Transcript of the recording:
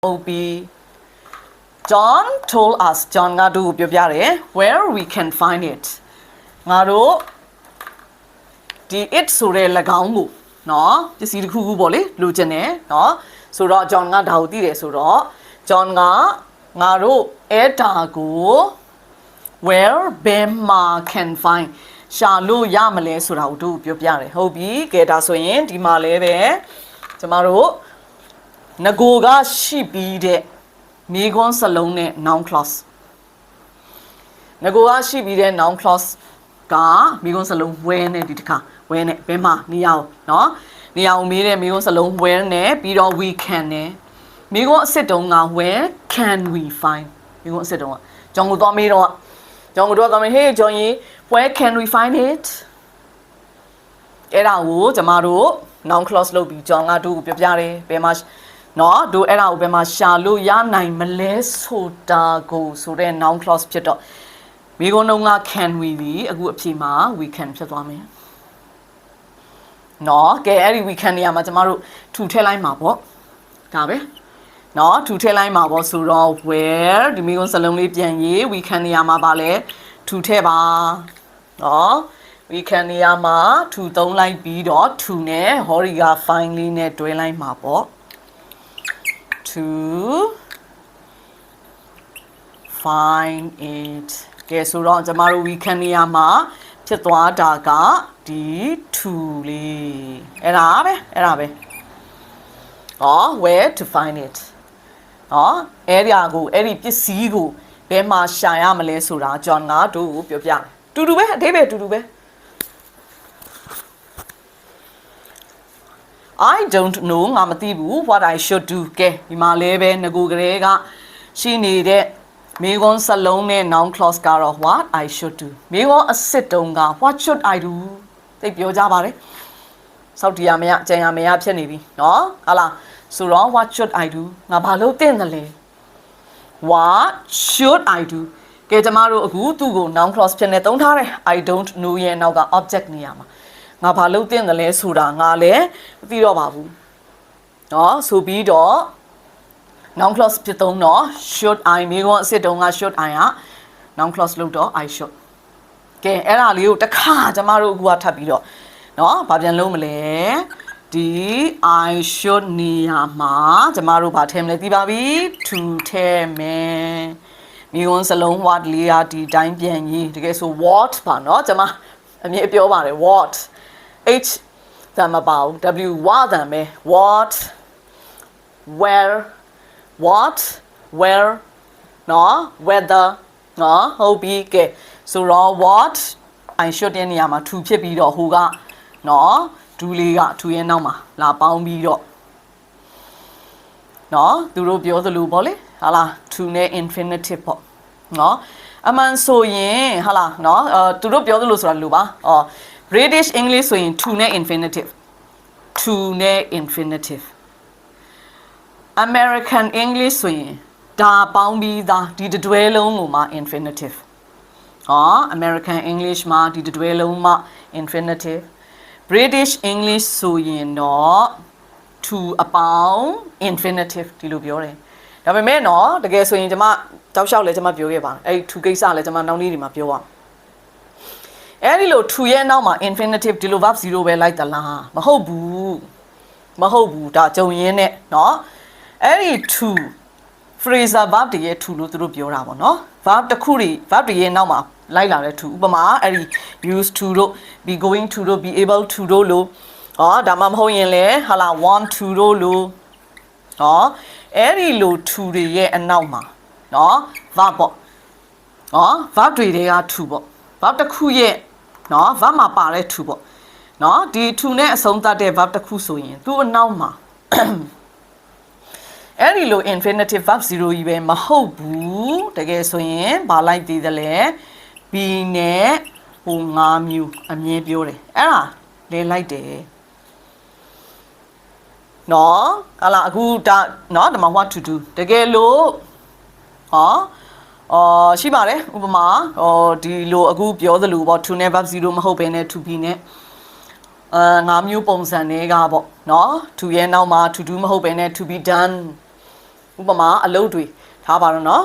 OB John told us John ငါတို့ပြောပြတယ် where we can find it ငါတို့ဒီ it ဆိုတဲ့၎င်းကိုเนาะပစ္စည်းတစ်ခုခုပေါ့လေလိုချင်တယ်เนาะဆိုတော့ John ကဒါကိုသိတယ်ဆိုတော့ John ကငါတို့အဲ့ဒါကို where ဘယ်မှာ can find ရှာလို့ရမလဲဆိုတာကိုတို့ပြောပြတယ်ဟုတ်ပြီကဲဒါဆိုရင်ဒီမှာလဲပဲကျမတို့ငကိုကရှိပြီးတဲ့မိခွန်းစလုံးနဲ့ noun clause ငကိုကရှိပြီးတဲ့ noun clause ကမိခွန်းစလုံး where နဲ့ဒီတစ်ခါ where နဲ့ဘယ်မှာနေရာเนาะနေရာကိုမေးတဲ့မိခွန်းစလုံး where နဲ့ပြီးတော့ we can နဲ့မိခွန်းအစ်စ်တုံးက where can we find မိခွန်းအစ်စ်တုံးကကျွန်တော်သွားမေးတော့ကျွန်တော်တို့သွားမေး hey ကျွန်ကြီး where can we find it အဲ့ဒါကိုကျမတို့ noun clause လုပ်ပြီးကျွန်တော်ကတို့ပြောပြတယ်ဘယ်မှာเนาะတို့အဲ့ဒါကိုဘယ်မှာရှာလို့ရနိုင်မလဲဆိုတာကိုဆိုတဲ့ noun clause ဖြစ်တော့မိကုန်းလုံးက can we ဒီအခုအဖြေမှာ we can ဖြစ်သွားမယ်เนาะကဲအဲ့ဒီ we can နေရာမှာကျမတို့ထူထည့်လိုက်မှာပေါ့ဒါပဲเนาะထူထည့်လိုက်မှာပေါ့ဆိုတော့ where ဒီမိကုန်းစလုံးလေးပြန်ရေး we can နေရာမှာပါလဲထူထည့်ပါเนาะ we can နေရာမှာထူသုံးလိုက်ပြီးတော့ထူနဲ့ hori က find လေးနဲ့တွဲလိုက်မှာပေါ့to find it ကဲဆိုတော့ကျမတို့ weekend နေရာမှာဖြစ်သွားတာကဒီ to လေးအဲ့ဒါပဲwhere to find it အဲ့ဒီပစ္စည်းကိုဘယ်မှာရှာရမလဲဆိုတာကျွန်တော်ငါတို့ကိုပြောပြတယ်တူတူပဲအသေးပဲတူတူပဲI don't know ငါမသိဘူး what I should do ကဲဒီမှာလဲပဲငကိုကလေးကရှိနေတဲ့မိခွန်းစလုံးနဲ့ noun clause ကတော့ what I should do မိခွန်းအစစ်တုံးက what should I do သိပြောကြပါတယ်စောက်တီရမရကြံရမရဖြစ်နေပြီเนาะဟာလားဆိုတော့ what should I do ငါဘာလို့သင့်တယ်လဲ what should I do ကဲကျမတို့အခုသူ့ကို noun clause ဖြစ်နေသုံးထားတယ် I don't know ရဲ့နောက်က object နေရာမှာငါဘာလုပ်သင့်တယ်လဲဆိုတာငါလည်းမသိတော့ပါဘူးเนาะဆိုပြီးတော့ noun clause ဖြစ်သုံးတော့ should I မိခွန်းအစစ်တုံးက should I က noun clause လို့တော့ I should ကဲအဲ့ဒါလေးကိုတစ်ခါကျမတို့အခုကထပ်ပြီးတော့เนาะဘာပြန်လုံးမလဲဒီ I should နေရာမှာကျမတို့ဘာထည့်မလဲသိပါပြီ to ထည့်မယ်မိခွန်းစလုံး what လေးကဒီတိုင်းပြန်ရေးတကယ်ဆို what ပါเนาะကျမအမြဲပြောပါတယ် what H တမ်းမပါဘူး W ဝတမ်းပဲ what whereနော် whether နော်ဟုတ်ပြီကဲဆိုတော့ what I should တဲ့နေရာမှာ to ဖြစ်ပြီးတော့ဟိုကနော်ဒူးလေးက to ရဲ့နောက်မှာလာပေါင်းပြီးတော့နော်သူတို့ပြောသလိုပေါ့လေဟာလား to နဲ့ infinitive ပေါ့နော်အမှန်ဆိုရင်ဟာလားနော်သူတို့ပြောသလိုဆိုတာလို့ပါBritish English ဆိုရင် to နဲ့ infinitive American English ဆိုရင်ဒါပေါင်းပြီးသားဒီတွဲလုံးကိုမှ infinitive American English မှာဒီတွဲလုံးမှ infinitive British English ဆိုရင်တော့ to အပေါင်း infinitive ဒီလိုပြောတယ်ဒါပေမဲ့နော်တကယ်ဆိုရင်ကျွန်မတောက်လျှောက်လဲကျွန်မပြောခဲ့ပါတယ်အဲ့ to ကိစ္စလဲကျွန်မနောက်နေ့ဒီမှာပြောပါအဲ့ဒီလို to ရဲ့နောက်မှာ infinitive ဒီလို verb 0ပဲလိုက်သလားမဟုတ်ဘူးဒါကြုံရင်းနဲ့เนาะအဲ့ဒီ to phrasal verb တွေရဲ့ to လို့သူတို့ပြောတာပေါ့เนาะ verb တစ်ခုတွေ verb တွေရဲ့နောက်မှာလိုက်လာတဲ့ to ဥပမာအဲ့ဒီ used to တို့ be going to တို့ be able to တို့လို့ဒါမှမဟုတ်ရင်လဲဟာလာ want to တို့လို့အဲ့ဒီလို to တွေရဲ့အနောက်မှာเนาะ verb ပေါ့verb တွေတွေက to ပေါ့ verb တစ်ခုရဲ့နော် verb မှာပါတဲ့ to ပေါ့နော်ဒီ to နဲ့အဆုံးသတ်တဲ့ verb တစ်ခုဆိုရင်သူ့အနောက်မှာအဲ့ဒီလို infinitive verb 0ကြီးပဲမဟုတ်ဘူးတကယ်ဆိုရင်ဘာလိုက်သေးတယ်လဲ be နဲ့ဟို5မျိုးအမြဲပြောတယ်အဲ့ဒါလဲလိုက်တယ်နော်ဟာလာအခုဒါနော်ဒီမှာ what to do တကယ်လို့ရှိပါတယ်ဥပမာဒီလိုအခုပြောသလိုပေါ့ to နဲ့ verb 0မဟုတ်ဘဲနဲ့ to be နဲ့5မျိုးပုံစံတွေကပေါ့နော် to ရဲ့နောက်မှာ to do မဟုတ်ဘဲနဲ့ to be done ဥပမာအလုပ်တွေထားပါတော့နော်